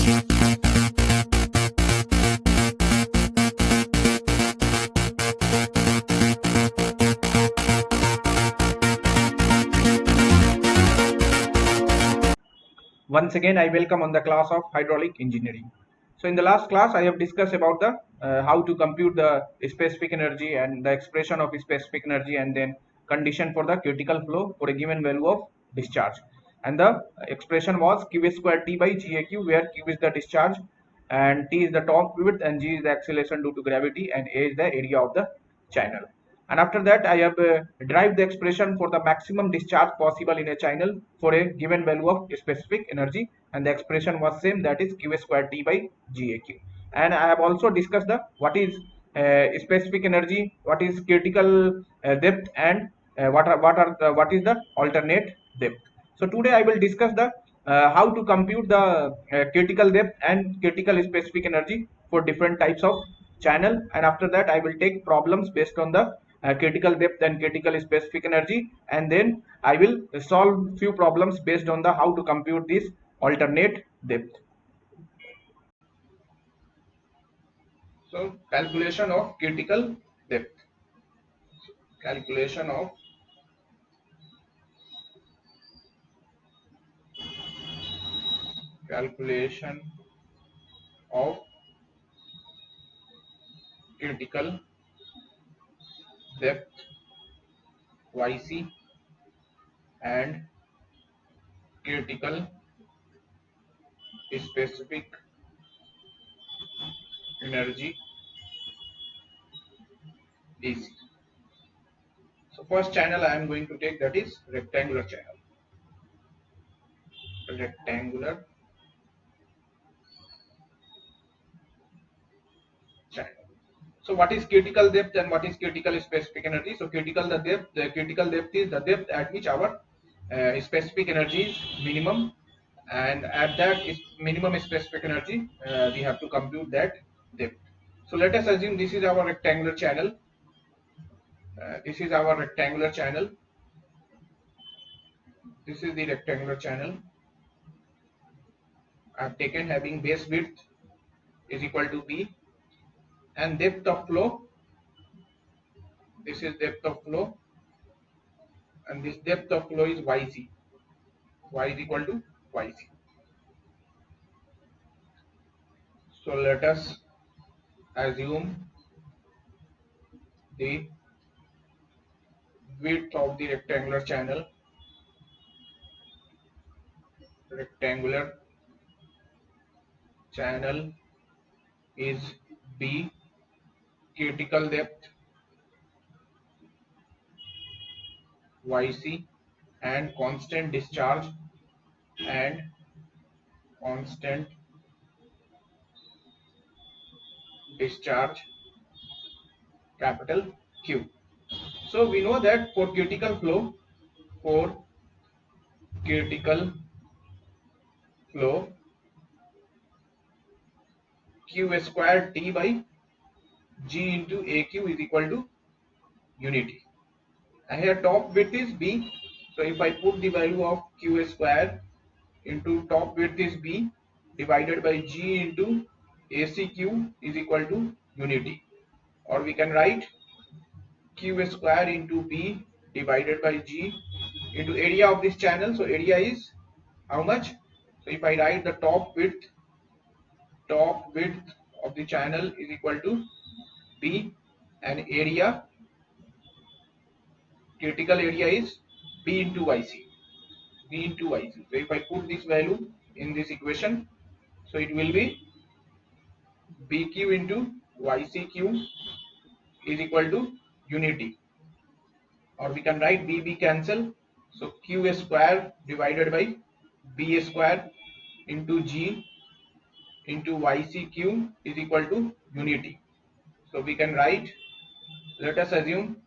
Once again, I welcome on the class of hydraulic engineering. So in the last class, I have discussed about the how to compute the specific energy and the expression of specific energy, and then condition for the critical flow for a given value of discharge. And the expression was Q square T by GAQ, where Q is the discharge and T is the torque width and G is the acceleration due to gravity and A is the area of the channel. And after that, I have derived the expression for the maximum discharge possible in a channel for a given value of specific energy, and the expression was same, that is Q square T by GAQ. And I have also discussed the what is specific energy, what is critical depth, and what is the alternate depth. So today I will discuss the how to compute the critical depth and critical specific energy for different types of channel, and after that I will take problems based on the critical depth and critical specific energy, and then I will solve few problems based on the how to compute this alternate depth. So calculation of critical depth. Calculation of calculation of critical depth YC and critical specific energy DC. So first channel I am going to take, that is rectangular channel. Rectangular channel. So what is critical depth and what is critical specific energy? So the critical depth is the depth at which our specific energy is minimum, and at that is minimum specific energy we have to compute that depth. So let us assume this is our rectangular channel. This is our rectangular channel. This is the rectangular channel I have taken, having base width is equal to B, and depth of flow, this is depth of flow, and this depth of flow is YC. Y is equal to YC. So let us assume the width of the rectangular channel. Rectangular channel is B, critical depth YC, and constant discharge and constant discharge capital Q. So we know that for critical flow, Q square T by G into AQ is equal to unity. And here top width is B. So if I put the value of Q square into top width is B divided by G into ACQ is equal to unity. Or we can write Q square into B divided by G into area of this channel. So area is how much? So if I write the top width of the channel is equal to B, and area, critical area is B into YC. B into YC. So if I put this value in this equation, so it will be BQ into YCQ is equal to unity. Or we can write BB cancel. So Q square divided by B square into G into YCQ is equal to unity. So we can write, let us assume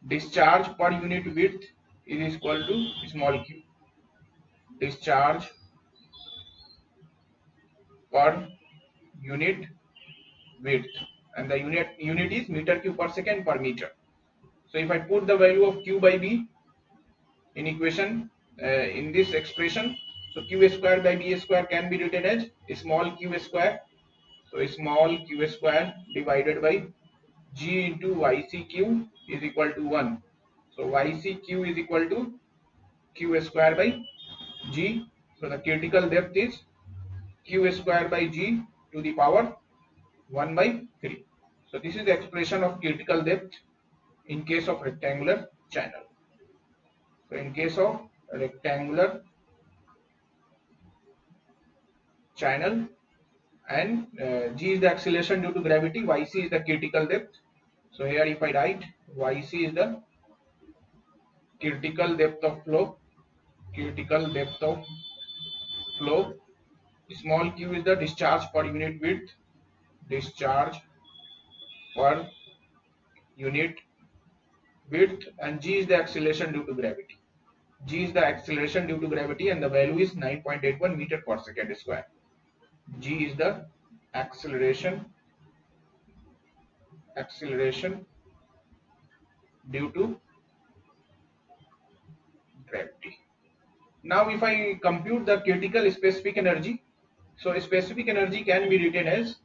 discharge per unit width is equal to small q. Discharge per unit width, and the unit is meter cube per second per meter. So if I put the value of q by b in equation in this expression, So q square by b square can be written as small q square. So small q square divided by g into ycq is equal to 1. So ycq is equal to q square by g. So the critical depth is q square by g to the power 1 by 3. So this is the expression of critical depth in case of rectangular channel. So in case of rectangular channel, and g is the acceleration due to gravity, yc is the critical depth. So here if I write yc is the critical depth of flow, critical depth of flow, small q is the discharge per unit width, discharge per unit width, and g is the acceleration due to gravity. G is the acceleration due to gravity and the value is 9.81 meter per second square. G is the acceleration due to gravity. Now if I compute the critical specific energy, so specific energy can be written as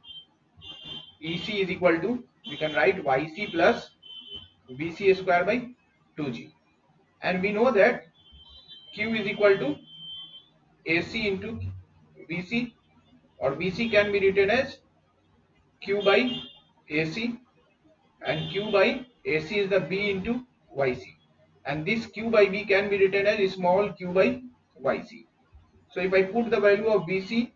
EC is equal to, we can write YC plus VC square by 2G, and we know that Q is equal to AC into VC, or VC can be written as Q by AC, and Q by AC is the B into YC, and this Q by B can be written as small q by YC. So if I put the value of VC,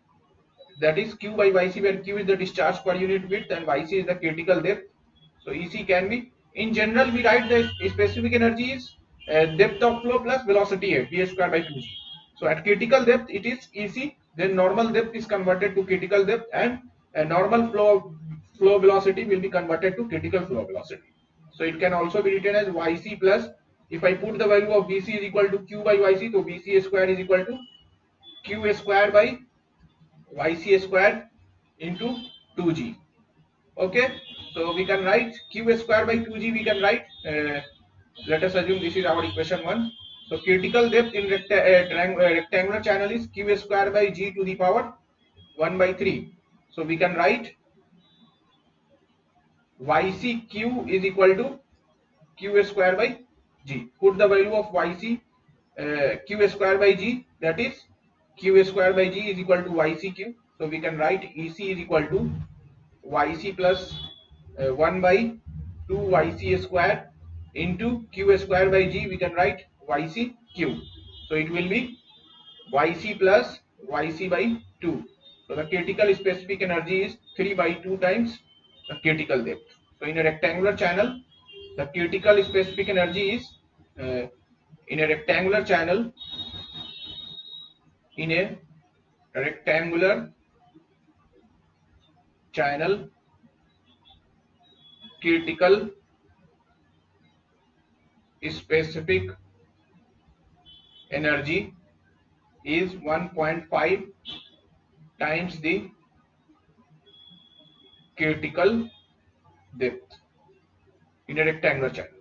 that is q by yc, where q is the discharge per unit width and yc is the critical depth. So ec can be, in general we write the specific energy is depth of flow plus velocity a, v square by 2g. So at critical depth it is ec, then normal depth is converted to critical depth, and a normal flow velocity will be converted to critical flow velocity. So it can also be written as yc plus, if I put the value of vc is equal to q by yc, so vc square is equal to q square by yc square into 2g. Okay, so we can write q square by 2g, we can write, let us assume this is our equation 1. So critical depth in rectangular channel is q square by g to the power 1 by 3. So we can write ycq is equal to q square by g. Put the value of yc, q square by g, that is q square by g is equal to ycq. So we can write ec is equal to yc plus 1 by 2 yc square into q square by g, we can write ycq. So it will be yc plus yc by 2. So the critical specific energy is 3 by 2 times the critical depth. So in a rectangular channel, the critical specific energy is, in a rectangular channel, in a rectangular channel, critical specific energy is 1.5 times the critical depth in a rectangular channel.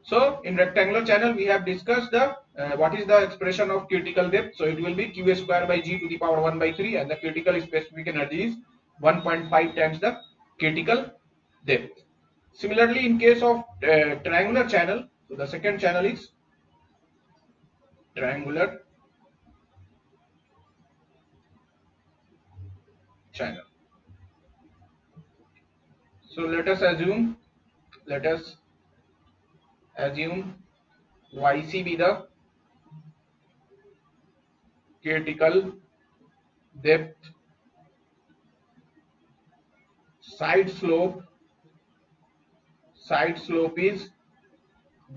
So in rectangular channel we have discussed the what is the expression of critical depth. So it will be q square by g to the power 1 by 3, and the critical specific energy is 1.5 times the critical depth. Similarly, in case of triangular channel, so the second channel is triangular channel. So let us assume yc be the critical depth, side slope is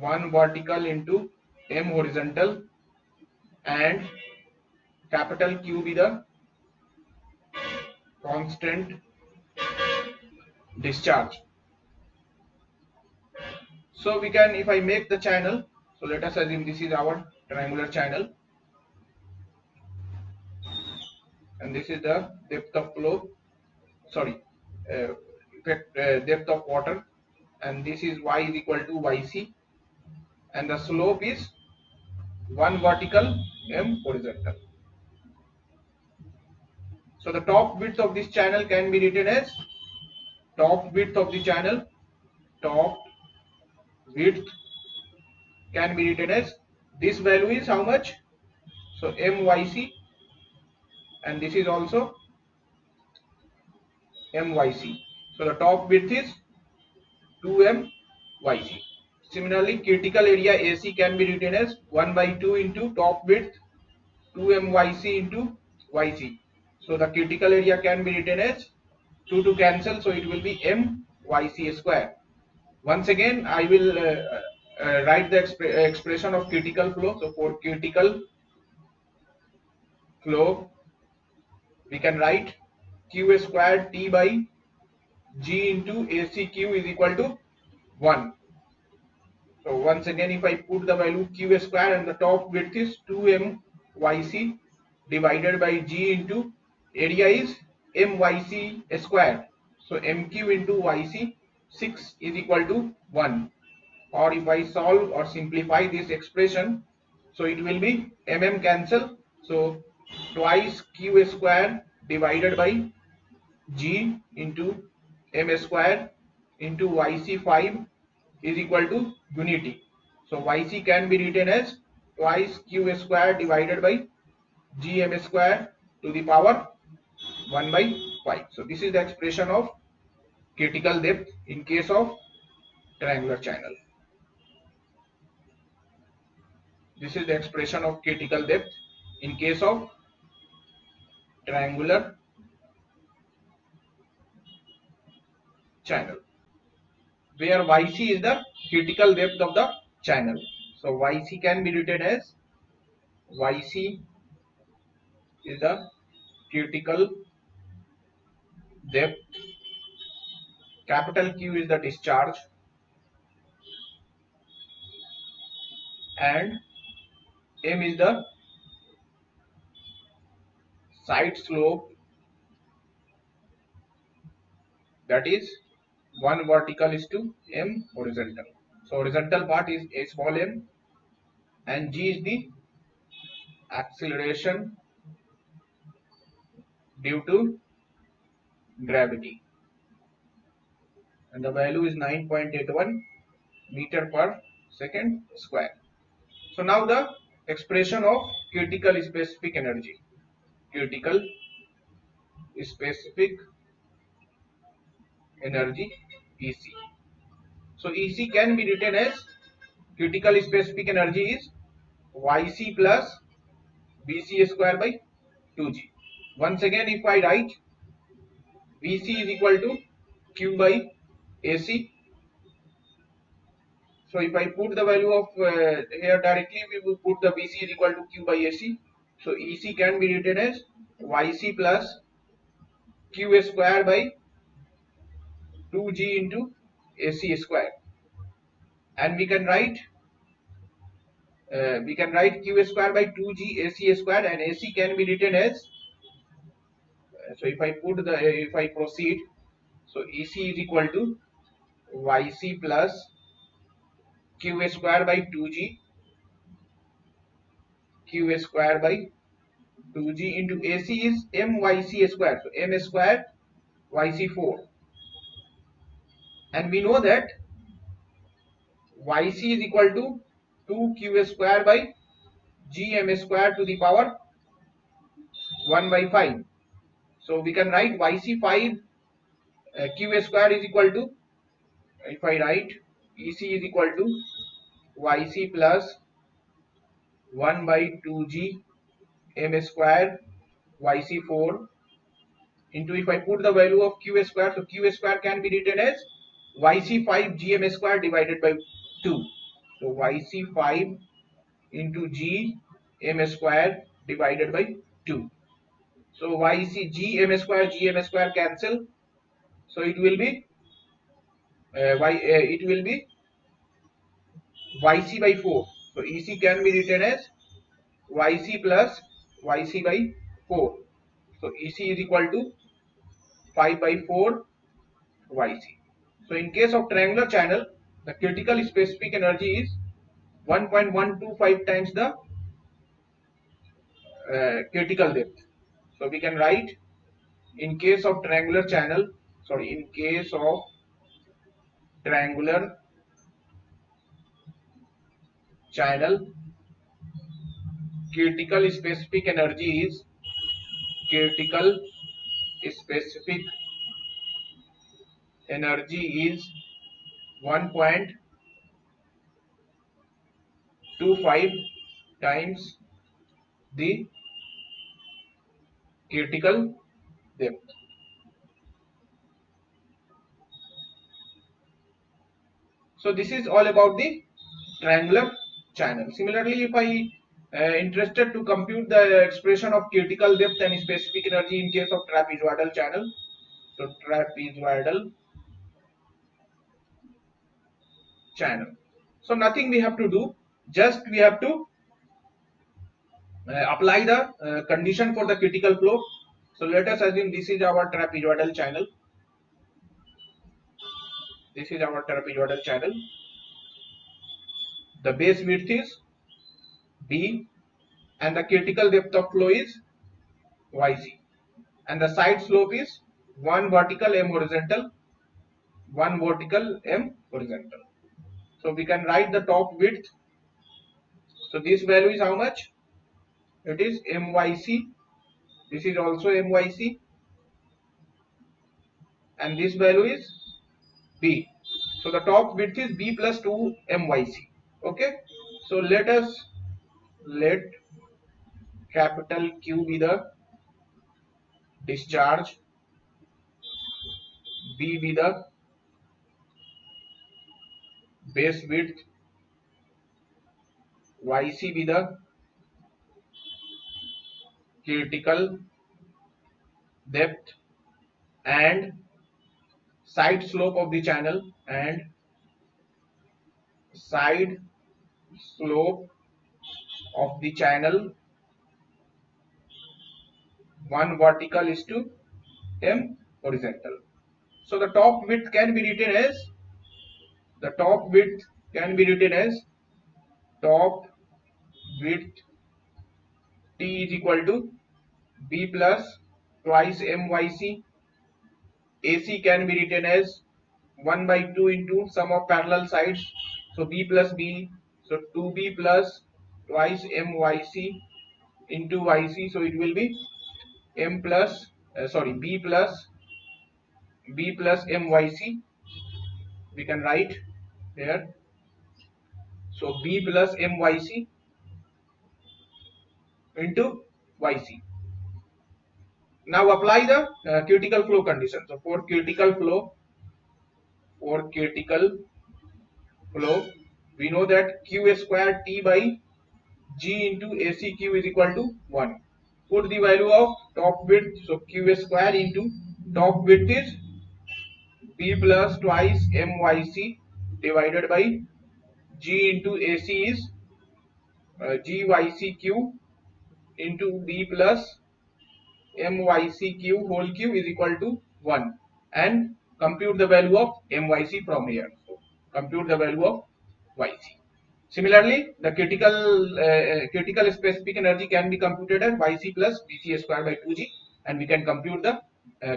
1 vertical into m horizontal, and capital Q be the constant discharge. So we can, if I make the channel, so let us assume this is our triangular channel, and this is the depth of flow, sorry, depth of water, and this is y is equal to yc, and the slope is 1 vertical m horizontal. So the top width of this channel can be written as top width of the channel. Top width can be written as this value is how much? So myc, and this is also myc. So the top width is 2myc. Similarly, critical area AC can be written as 1 by 2 into top width 2myc into yc. So the critical area can be written as 2 to cancel, so it will be myc square. Once again, I will write the expression of critical flow. So for critical flow, we can write q squared T by G into ACQ is equal to 1. So once again, if I put the value q square and the top width is 2myc divided by G into area is myc square. So mq into yc 6 is equal to 1. Or if I solve or simplify this expression, so it will be cancel. So twice q square divided by G into m square into yc5 is equal to unity. So yc can be written as twice q square divided by gm square to the power 1 by 5. So this is the expression of critical depth in case of triangular channel. This is the expression of critical depth in case of triangular channel, where yc is the critical depth of the channel. So yc can be written as yc is the critical depth, capital Q is the discharge, and M is the side slope, that is 1 vertical is to M horizontal. So horizontal part is a small m, and G is the acceleration due to gravity, and the value is 9.81 meter per second square. So now the expression of critical specific energy. Critical specific energy EC. So EC can be written as critical specific energy is YC plus BC square by 2G. Once again, if I write VC is equal to Q by AC. So if I put the value of here directly, we will put the VC is equal to Q by AC. So EC can be written as YC plus Q square by 2G into AC square, and we can write Q square by 2G AC square, and AC can be written as so if I proceed, so EC is equal to YC plus Q square by 2G Q square by 2G into AC is MYC square, so M square YC4, and we know that YC is equal to 2Q square by GM square to the power 1 by 5. So we can write YC5 Q square is equal to, if I write EC is equal to YC plus 1 by 2G M square YC4 into, if I put the value of Q square, so Q square can be written as YC5 GM square divided by 2. So YC5 into G M square divided by 2. So YC GM square GM square cancel. So it will be YC by 4. So EC can be written as YC plus YC by 4. So EC is equal to 5 by 4 YC. So in case of triangular channel, the critical specific energy is 1.125 times the critical depth. So we can write in case of triangular channel, sorry, in case of triangular channel, critical specific energy is critical specific energy is 1.25 times the critical depth. So this is all about the triangular channel. Similarly, if I interested to compute the expression of critical depth and specific energy in case of trapezoidal channel, so trapezoidal channel. So nothing we have to do, just we have to apply the condition for the critical flow. So let us assume this is our trapezoidal channel. This is our trapezoidal channel. The base width is B and the critical depth of flow is YC. And the side slope is 1 vertical m horizontal, 1 vertical m horizontal. So we can write the top width. So this value is how much? It is myc. This is also myc, and this value is b. So the top width is b plus 2 myc. Okay. So let capital Q be the discharge, b be the base width, yc be the critical depth, and side slope of the channel, and side slope of the channel 1 vertical is to m horizontal. So the top width can be written as top width T is equal to b plus twice myc. AC can be written as 1 by 2 into sum of parallel sides. So b plus b, so 2b plus twice myc into yc. So it will be m plus b plus myc. We can write here. So b plus myc into yc. Now apply the critical flow condition. So for critical flow, we know that q square T by G into ACQ is equal to 1. Put the value of top width. So q square into top width is b plus twice myc divided by G into AC is gycq into b plus mycq whole cube is equal to 1, and compute the value of myc from here. So compute the value of yc. Similarly, the critical specific energy can be computed as yc plus bc square by 2g, and we can compute the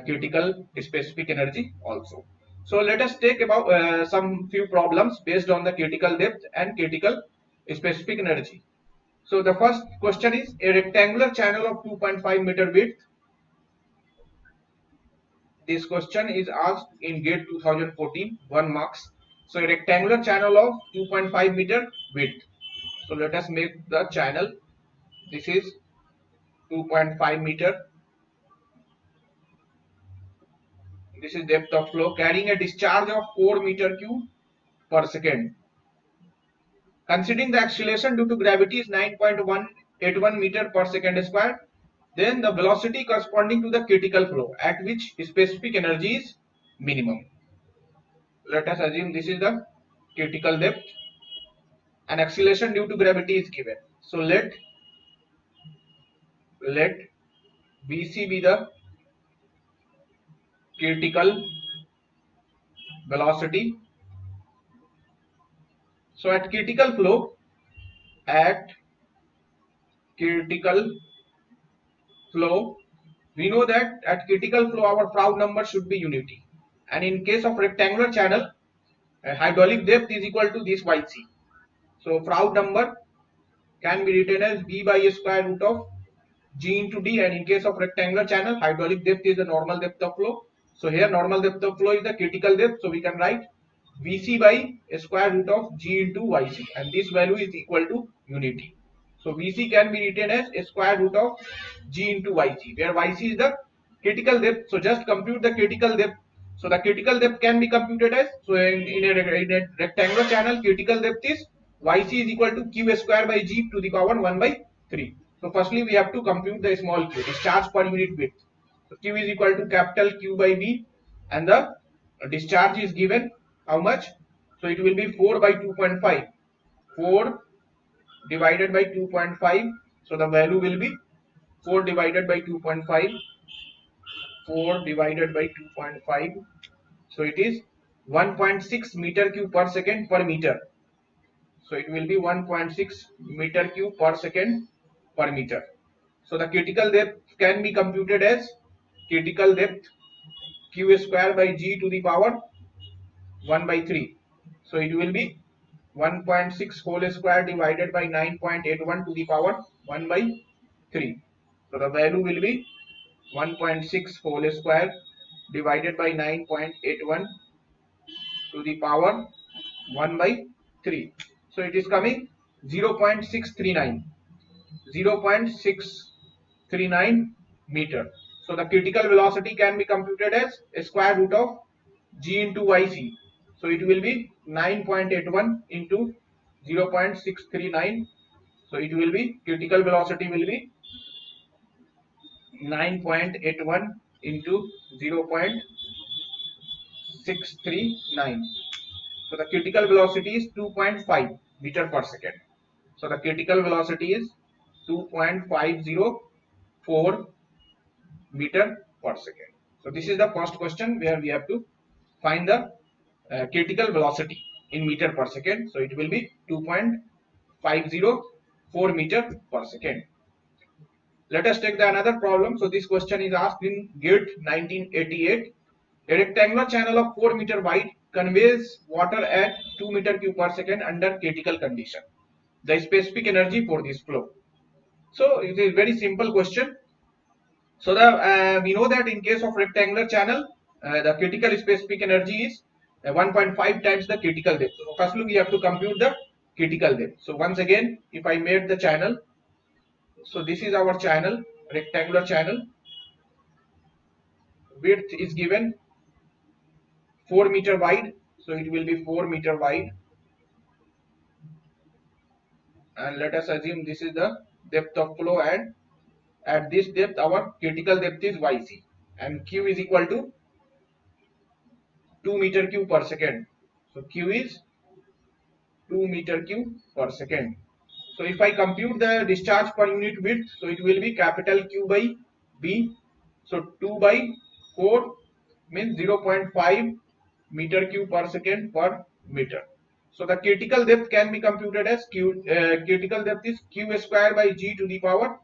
critical specific energy also. So let us take about some few problems based on the critical depth and critical specific energy. So the first question is a rectangular channel of 2.5 meter width. This question is asked in GATE 2014, 1 marks. So a rectangular channel of 2.5 meter width. So let us make the channel. This is 2.5 meter. This is depth of flow carrying a discharge of 4 meter cube per second. Considering the acceleration due to gravity is 9.181 meter per second square, then the velocity corresponding to the critical flow at which specific energy is minimum. Let us assume this is the critical depth and acceleration due to gravity is given. So let Vc be the critical velocity. So at critical flow, we know that at critical flow our Froude number should be unity, and in case of rectangular channel, hydraulic depth is equal to this yc. So Froude number can be written as b by a square root of g into d, and in case of rectangular channel, hydraulic depth is the normal depth of flow. So here normal depth of flow is the critical depth, so we can write vc by a square root of g into yc, and this value is equal to unity. So vc can be written as a square root of g into yc, where yc is the critical depth. So just compute the critical depth. So the critical depth can be computed as, so in a rectangular channel, critical depth is yc is equal to q square by g to the power 1 by 3. So firstly we have to compute the small q, discharge per unit width. So q is equal to capital Q by B, and the discharge is given how much? So it will be 4 by 2.5. 4 divided by 2.5. So the value will be 4 divided by 2.5. 4 divided by 2.5. So it is 1.6 meter cube per second per meter. So it will be 1.6 meter cube per second per meter. So the critical depth can be computed as critical depth q square by g to the power 1 by 3. So it will be 1.6 whole square divided by 9.81 to the power 1 by 3. So the value will be 1.6 whole square divided by 9.81 to the power 1 by 3. So it is coming 0.639. 0.639 meter. So the critical velocity can be computed as a square root of g into yc. So it will be 9.81 into 0.639. So it will be, critical velocity will be 9.81 into 0.639. So the critical velocity is 2.5 meter per second. So the critical velocity is 2.504 meter per second. So this is the first question where we have to find the critical velocity in meter per second. So it will be 2.504 meter per second. Let us take the another problem. So this question is asked in GATE 1988. A rectangular channel of 4 meter wide conveys water at 2 meter cube per second under critical condition. The specific energy for this flow. So it is very simple question. So we know that in case of rectangular channel, the critical specific energy is 1.5 times the critical depth. So firstly we have to compute the critical depth. So once again, if I made the channel, so this is our channel, rectangular channel. Width is given 4 meter wide, so it will be 4 meter wide, and let us assume this is the depth of flow, and at this depth our critical depth is yc, and q is equal to 2 meter cube per second. So q is 2 meter cube per second. So if I compute the discharge per unit width, so it will be capital Q by B. So 2 by 4 means 0.5 meter cube per second per meter. So the critical depth can be computed as critical depth is Q square by G to the power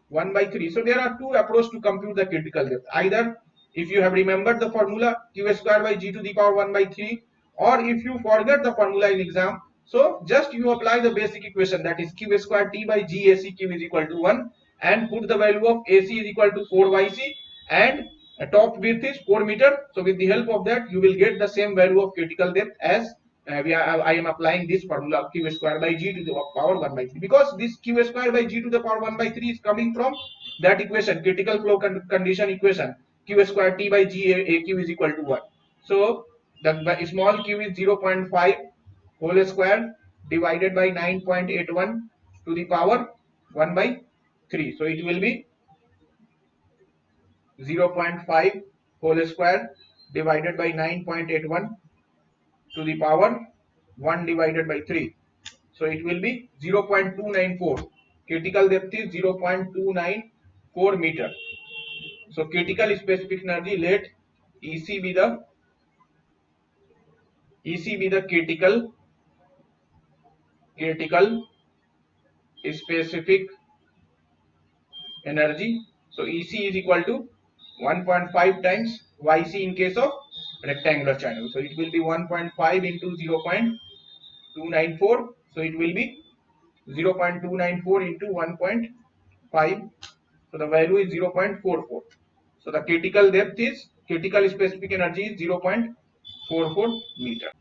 1 by 3. So there are two approaches to compute the critical depth. Either if you have remembered the formula Q square by G to the power 1 by 3, or if you forget the formula in exam, so just you apply the basic equation, that is Q square T by G AC, Q is equal to 1, and put the value of AC is equal to 4 YC, and top width is 4 meter. So with the help of that you will get the same value of critical depth as I am applying this formula Q square by G to the power 1 by 3, because this Q square by G to the power 1 by 3 is coming from that equation, critical flow condition equation, Q square T by G AQ is equal to 1. So the small q is 0.5 whole square divided by 9.81 to the power 1 by 3. So it will be 0.5 whole square divided by 9.81 to the power 1 divided by 3. So it will be 0.294. Critical depth is 0.294 meter. So critical specific energy, let EC be the critical specific energy. So EC is equal to 1.5 times YC in case of rectangular channel. So it will be 1.5 into 0.294. So it will be 0.294 into 1.5. So the value is 0.44. So the critical specific energy is 0.44 meter.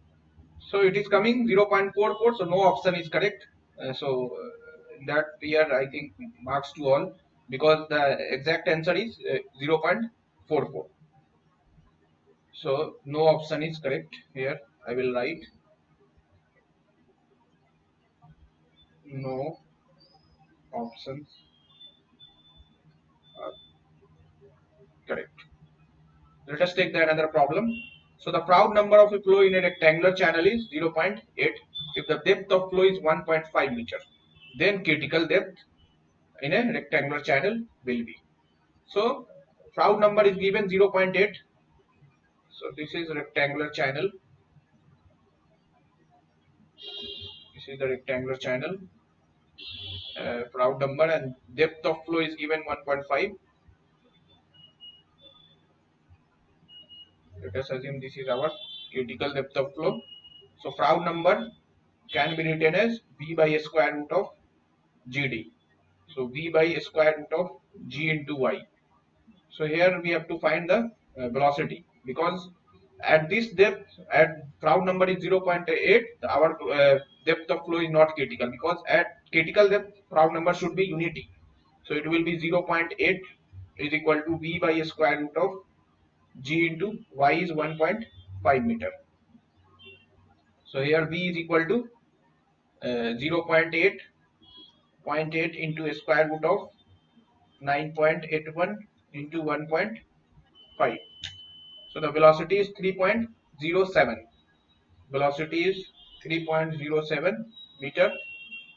So it is coming 0.44. So no option is correct. That here I think marks to all, because the exact answer is 0.44. So no option is correct here. I will write no options are correct. Let us take the another problem. So the Froude number of a flow in a rectangular channel is 0.8 if the depth of flow is 1.5 meter. Then critical depth in a rectangular channel will be. So Froude number is given 0.8. So this is rectangular channel. This is the rectangular channel. Froude number and depth of flow is given 1.5. Let us assume this is our critical depth of flow. So Froude number can be written as V by square root of GD. So V by square root of G into Y. So here we have to find the velocity, because at this depth, at Froude number is 0.8, our depth of flow is not critical, because at critical depth Froude number should be unity. So it will be 0.8 is equal to V by square root of G into Y is 1.5 meter. So here V is equal to 0.8 into a square root of 9.81 into 1.5. So the velocity is 3.07. Velocity is 3.07 meter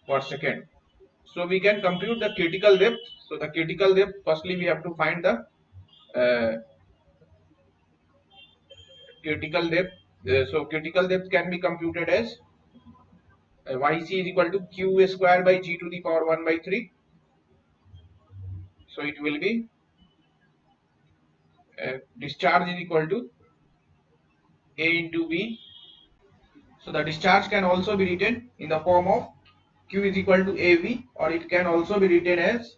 per second. So we can compute the critical depth. So the critical depth, firstly we have to find the uh, critical depth. So critical depth can be computed as YC is equal to Q square by G to the power 1 by 3. So it will be discharge is equal to A into V. So the discharge can also be written in the form of Q is equal to AV, or it can also be written as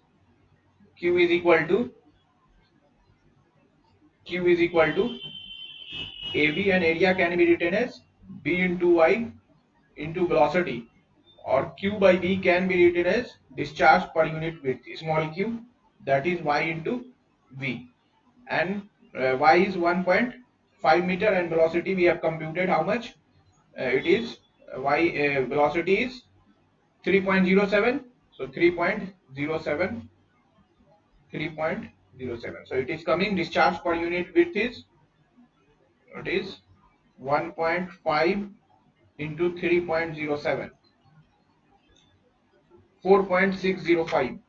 Q is equal to AV, and area can be written as B into Y into velocity, or Q by V can be written as discharge per unit width, small q, that is Y into V, and Y is 1.5 meter and velocity we have computed how much it is. Velocity is 3.07. So 3.07. So it is coming discharge per unit width is, it is 1.5 into 3.07, 4.605.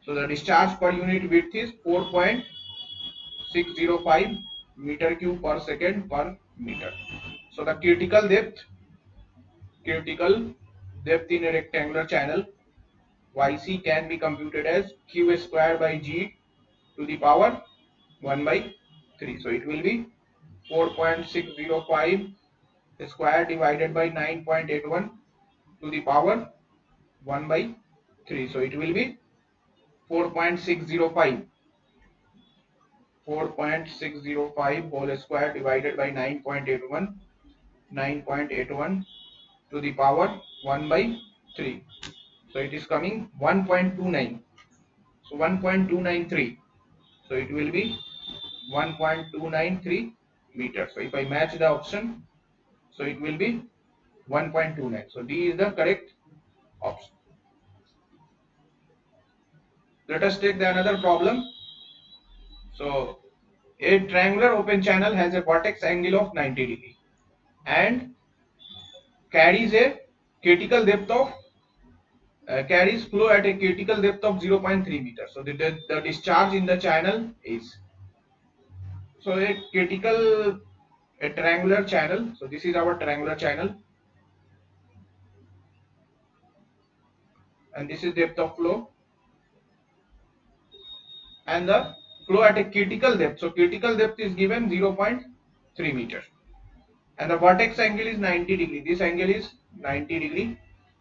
So the discharge per unit width is 4.605 meter cube per second per meter. So the critical depth in a rectangular channel YC can be computed as Q square by G to the power 1 by 3. So it will be 4.605 square divided by 9.81 to the power 1 by 3. So it will be 4.605 whole square divided by 9.81 to the power 1 by 3. So it is coming 1.29. So 1.293. So it will be 1.293 meters. So if I match the option, so it will be 1.29. So D is the correct option. Let us take the another problem. So a triangular open channel has a vertex angle of 90 degree and carries a critical depth of carries flow at a critical depth of 0.3 meters. So the discharge in the channel is, so a triangular channel. So this is our triangular channel, and this is depth of flow. and the flow at a critical depth. So critical depth is given 0.3 meter, and the vertex angle is 90 degree. This angle is 90 degree.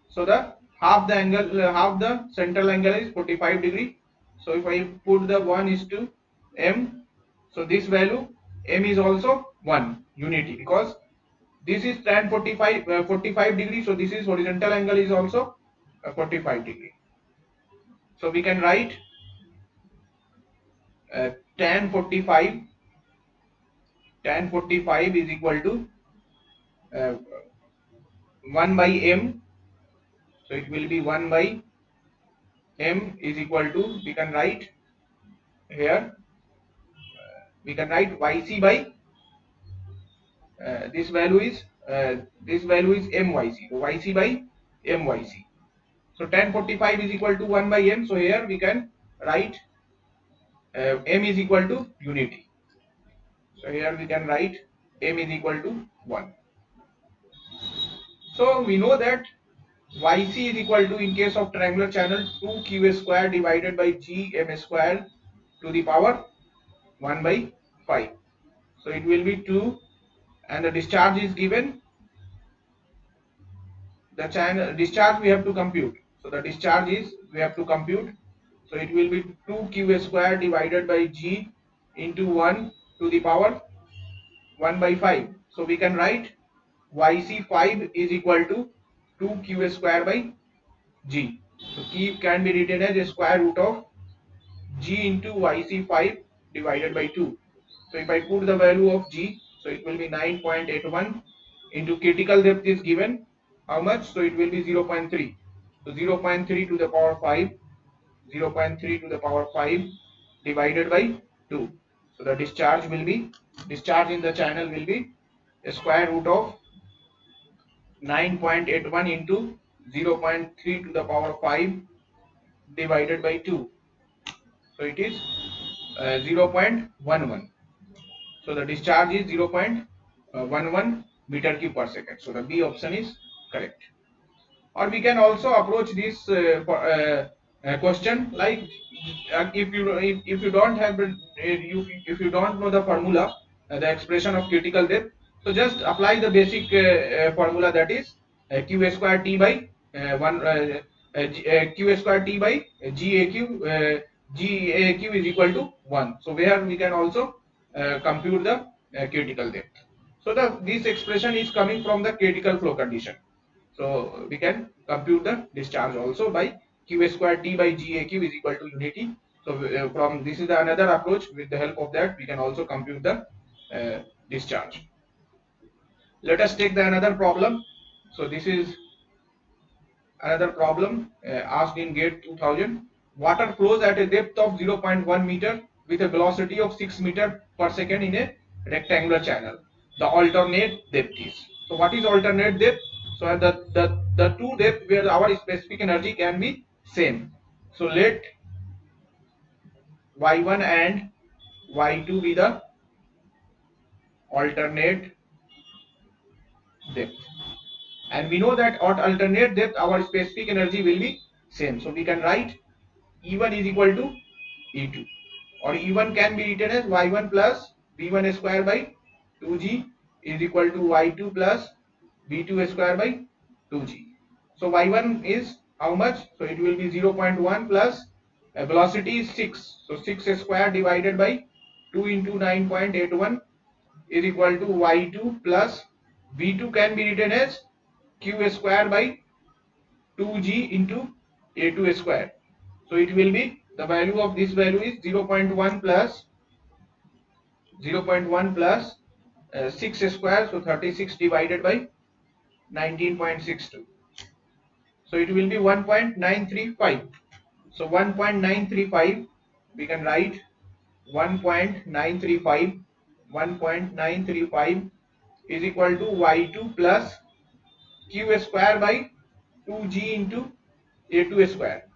So the half the angle, half the central angle is 45 degree. So if I put the 1 is to m, so this value m is also 1 unity, because this is tan 45 degree. So this is horizontal angle is also 45 degree. So we can write uh, tan 45 tan 45 is equal to uh, 1 by m. So it will be 1 by m is equal to, we can write here, we can write yc by this value is myc. So yc by myc. So tan 45 is equal to 1 by m. So here we can write m is equal to unity. So here we can write m is equal to 1. So we know that yc is equal to, in case of triangular channel, 2q square divided by gm square to the power 1 by 5. So it will be 2, and the discharge is given. The channel discharge we have to compute. So the discharge is we have to compute. So it will be 2q square divided by g into 1 to the power 1 by 5. So we can write yc5 is equal to 2q square by g. So q can be written as a square root of g into yc5 divided by 2. So if I put the value of g, so it will be 9.81 into critical depth is given how much? So it will be 0.3. So 0.3 to the power 5, 0.3 to the power 5 divided by 2. So the discharge in the channel will be a square root of 9.81 into 0.3 to the power 5 divided by 2. So it is 0.11. So the discharge is 0.11 meter cube per second. So the B option is correct. Or we can also approach this question like, if you don't have if you don't know the formula, the expression of critical depth, so just apply the basic formula, that is q square t by 1 q square t by gaq is equal to 1. So where we can also compute the critical depth. So this expression is coming from the critical flow condition. So we can compute the discharge also by q square t by gaq is equal to unity. So from this is the another approach. With the help of that, we can also compute the discharge. Let us take the another problem. So this is another problem asked in GATE 2000. Water flows at a depth of 0.1 meter with a velocity of 6 meter per second in a rectangular channel. The alternate depth is. So what is alternate depth? So the two depth where our specific energy can be same. So let y1 and y2 be the alternate depth. And we know that at alternate depth our specific energy will be same. So we can write E1 is equal to E2, or E1 can be written as Y1 plus V1 square by 2G is equal to Y2 plus V2 square by 2G. So Y1 is how much? So it will be 0.1 plus velocity is 6. So 6 square divided by 2 into 9.81 is equal to Y2 plus V2 can be written as Q square by 2G into A2 square. So it will be, the value of this value is 0.1 plus 6 square, so 36 divided by 19.62. So it will be 1.935. So 1.935 we can write 1.935 is equal to y2 plus q square by 2g into a2 square,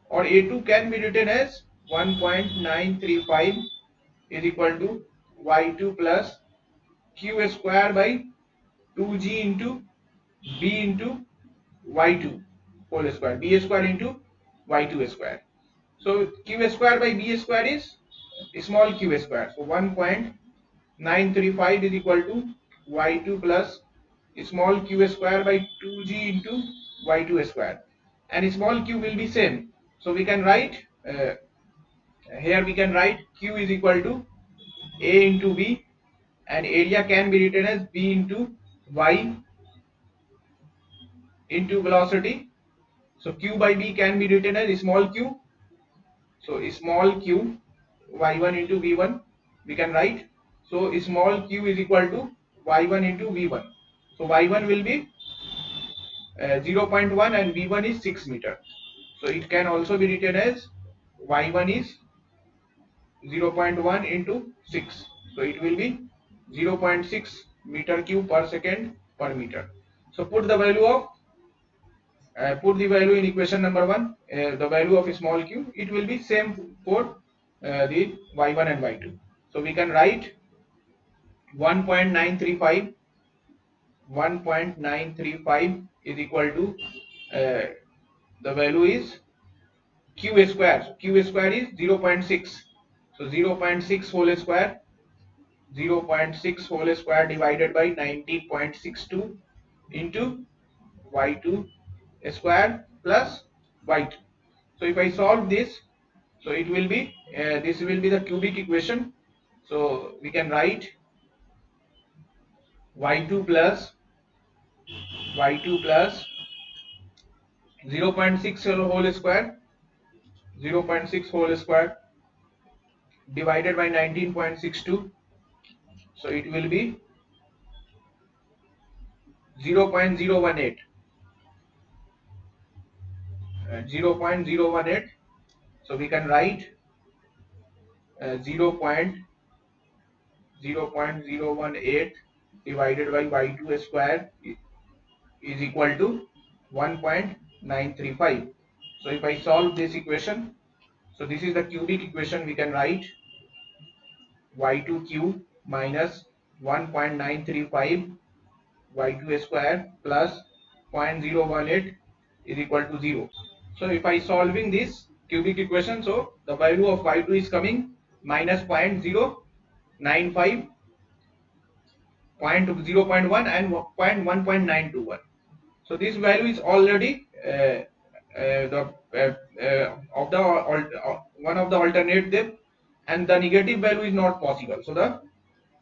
or a2 can be written as 1.935 is equal to y2 plus q square by 2g into b into y2 whole square, b square into y2 square. So q square by b square is small q square. So 1.935 is equal to y2 plus small q square by 2g into y2 square, and small q will be same. So we can write here we can write q is equal to a into b, and area can be written as b into y into velocity. So q by b can be written as small q. So small q y1 into v1 we can write. So small q is equal to y1 into v1. So y1 will be 0.1 and v1 is 6 meter. So it can also be written as y1 is 0.1 into 6. So it will be 0.6 meter cube per second per meter. So put the value in equation number 1, the value of small q, it will be same for the y1 and y2. So we can write 1.935 is equal to the value is q square. So q square is 0.6. So 0.6 whole square, 0.6 whole square divided by 19.62 into y2 square plus y2. So if I solve this, so it will be this will be the cubic equation. So we can write y2 plus 0.6 whole square, 0.6 whole square divided by 19.62. So it will be 0.018. 0.018. So we can write 0.018 divided by y2 square is equal to 1.935. So if I solve this equation, so this is the cubic equation, we can write y2 cube minus 1.935 y2 square plus 0.018 is equal to 0. So if I solving this cubic equation, so the value of y2 is coming minus 0.095, 0.1 and 1.921. So this value is already one of the alternate depth, and the negative value is not possible. So the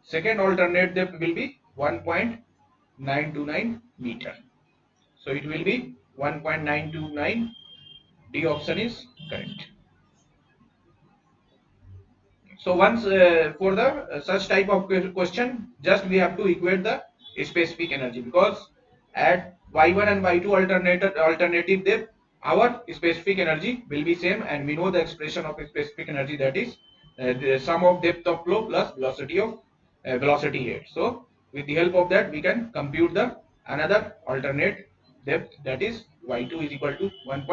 second alternate depth will be 1.929 meter. So it will be 1.929. D option is correct. So once for the such type of question, just we have to equate the specific energy, because at y1 and y2 alternative depth, our specific energy will be same, and we know the expression of specific energy, that is the sum of depth of flow plus velocity of velocity head. So with the help of that, we can compute the another alternate depth, that is y2 is equal to 1.